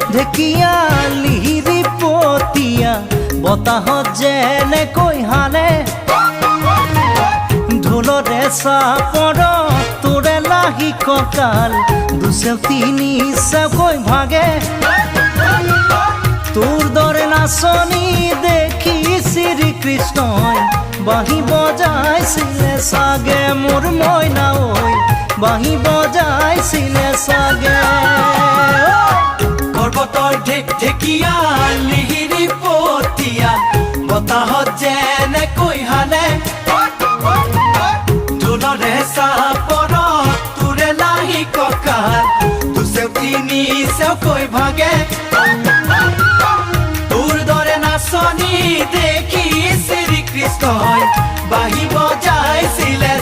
ঢেকিয়ালি পতিয়া বতাহত যেনেকৈ হানে ঢোলৰে চাপৰ তোৰে লাহি কঁকাল দুচেও তিনি চেওকৈ ভাগে তোৰ দৰে নাচনি দেখি শ্ৰীকৃষ্ণই বাঁহী বজাইছিলে চাগে মোৰ মইনা ঐ বাঁহী বজাইছিলে চাগে পৰ্বতৰ ঢেকিয়ালি পতিয়া বতাহত যেনেকৈ হানে ঢোলৰে চাপৰ তোৰে লাহি কঁকাল দুচেও তিনি চেওকৈ ভাগে তোৰ দৰে নাচনি দেখি শ্ৰীকৃষ্ণই বাঁহী বজাইছিলে